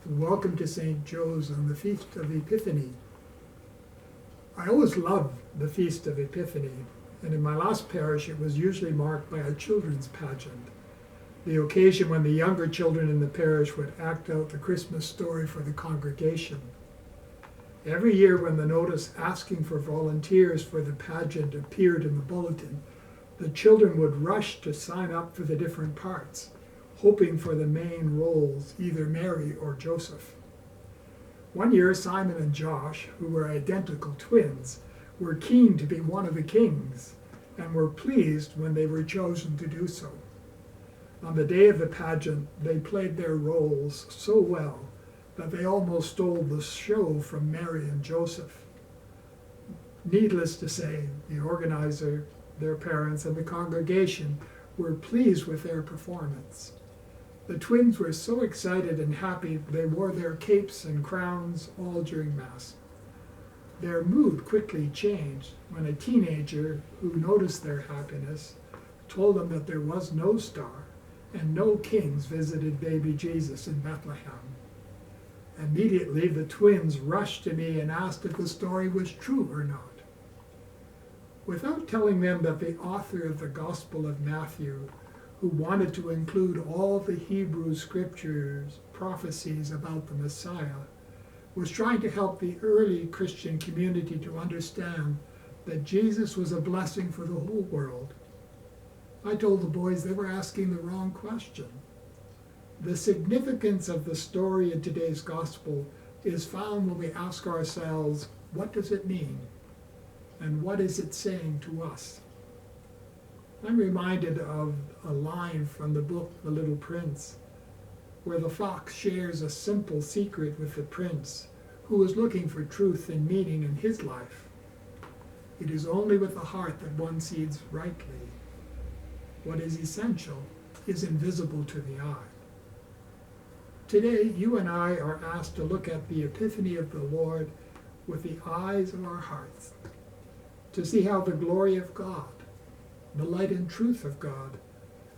Welcome to St. Joe's on the Feast of Epiphany. I always loved the Feast of Epiphany, and in my last parish it was usually marked by a children's pageant, the occasion when the younger children in the parish would act out the Christmas story for the congregation. Every year when the notice asking for volunteers for the pageant appeared in the bulletin, the children would rush to sign up for the different parts, hoping for the main roles, either Mary or Joseph. One year, Simon and Josh, who were identical twins, were keen to be one of the kings and were pleased when they were chosen to do so. On the day of the pageant, they played their roles so well that they almost stole the show from Mary and Joseph. Needless to say, the organizer, their parents, and the congregation were pleased with their performance. The twins were so excited and happy they wore their capes and crowns all during Mass. Their mood quickly changed when a teenager who noticed their happiness told them that there was no star and no kings visited baby Jesus in Bethlehem. Immediately the twins rushed to me and asked if the story was true or not. Without telling them that the author of the Gospel of Matthew, who wanted to include all the Hebrew scriptures, prophecies about the Messiah, was trying to help the early Christian community to understand that Jesus was a blessing for the whole world, I told the boys they were asking the wrong question. The significance of the story in today's Gospel is found when we ask ourselves, what does it mean? And what is it saying to us? I'm reminded of a line from the book The Little Prince, where the fox shares a simple secret with the prince, who is looking for truth and meaning in his life. It is only with the heart that one sees rightly. What is essential is invisible to the eye. Today, you and I are asked to look at the Epiphany of the Lord with the eyes of our hearts, to see how the glory of God, the light and truth of God,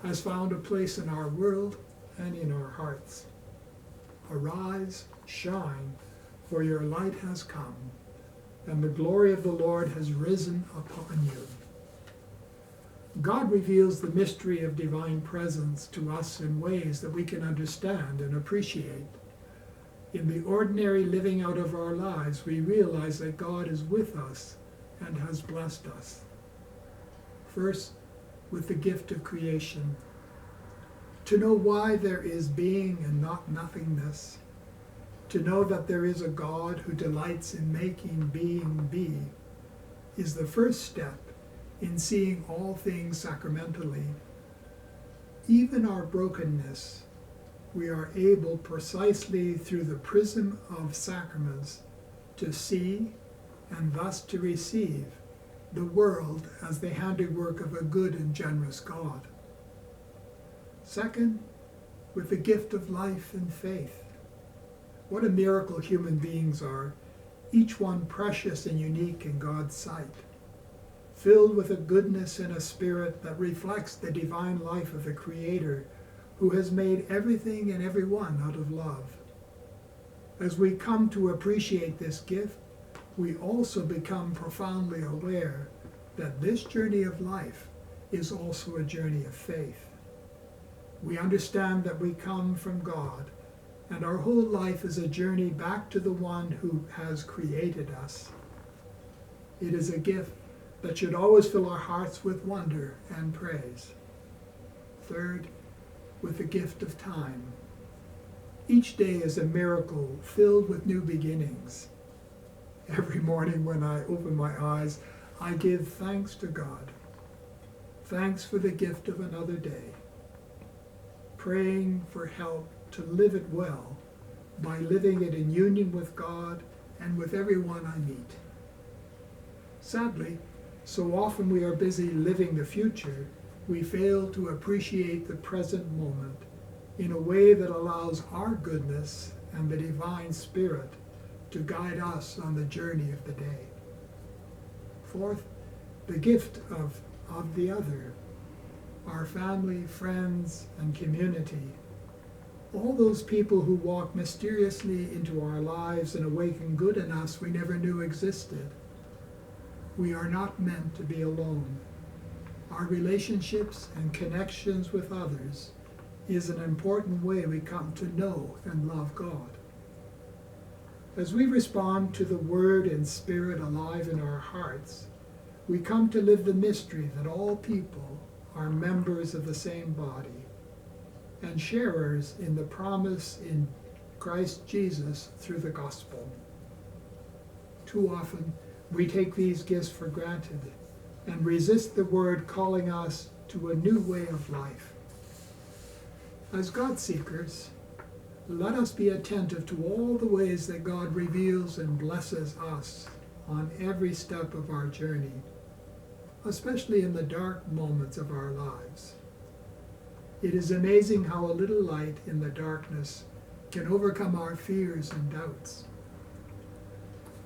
has found a place in our world and in our hearts. Arise, shine, for your light has come, and the glory of the Lord has risen upon you. God reveals the mystery of divine presence to us in ways that we can understand and appreciate. In the ordinary living out of our lives, we realize that God is with us and has blessed us. First, with the gift of creation. To know why there is being and not nothingness. To know that there is a God who delights in making being be is the first step in seeing all things sacramentally. Even our brokenness, we are able precisely through the prism of sacraments to see and thus to receive the world as the handiwork of a good and generous God. Second, with the gift of life and faith. What a miracle human beings are, each one precious and unique in God's sight, filled with a goodness and a spirit that reflects the divine life of the Creator, who has made everything and everyone out of love. As we come to appreciate this gift, we also become profoundly aware that this journey of life is also a journey of faith. We understand that we come from God, and our whole life is a journey back to the one who has created us. It is a gift that should always fill our hearts with wonder and praise. Third, with the gift of time. Each day is a miracle filled with new beginnings. Every morning when I open my eyes, I give thanks to God. Thanks for the gift of another day. Praying for help to live it well by living it in union with God and with everyone I meet. Sadly, so often we are busy living the future, we fail to appreciate the present moment in a way that allows our goodness and the divine Spirit to guide us on the journey of the day. Fourth, the gift of the other, our family, friends, and community. All those people who walk mysteriously into our lives and awaken good in us we never knew existed. We are not meant to be alone. Our relationships and connections with others is an important way we come to know and love God. As we respond to the Word and Spirit alive in our hearts, we come to live the mystery that all people are members of the same body and sharers in the promise in Christ Jesus through the gospel. Too often, we take these gifts for granted and resist the Word calling us to a new way of life. As God seekers, let us be attentive to all the ways that God reveals and blesses us on every step of our journey, especially in the dark moments of our lives. It is amazing how a little light in the darkness can overcome our fears and doubts.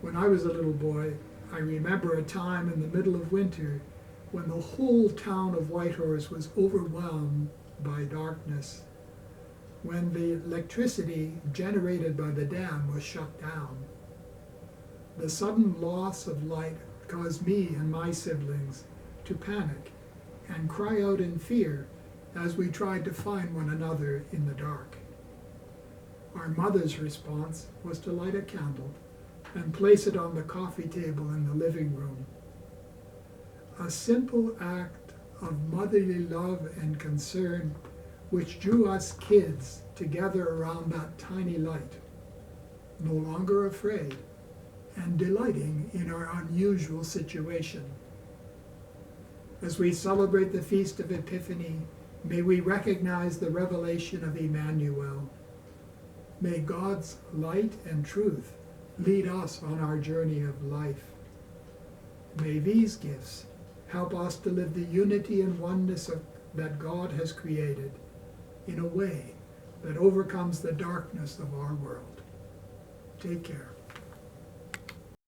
When I was a little boy, I remember a time in the middle of winter when the whole town of Whitehorse was overwhelmed by darkness, when the electricity generated by the dam was shut down. The sudden loss of light caused me and my siblings to panic and cry out in fear as we tried to find one another in the dark. Our mother's response was to light a candle and place it on the coffee table in the living room. A simple act of motherly love and concern which drew us kids together around that tiny light, no longer afraid and delighting in our unusual situation. As we celebrate the Feast of Epiphany, may we recognize the revelation of Emmanuel. May God's light and truth lead us on our journey of life. May these gifts help us to live the unity and oneness that God has created in a way that overcomes the darkness of our world. Take care.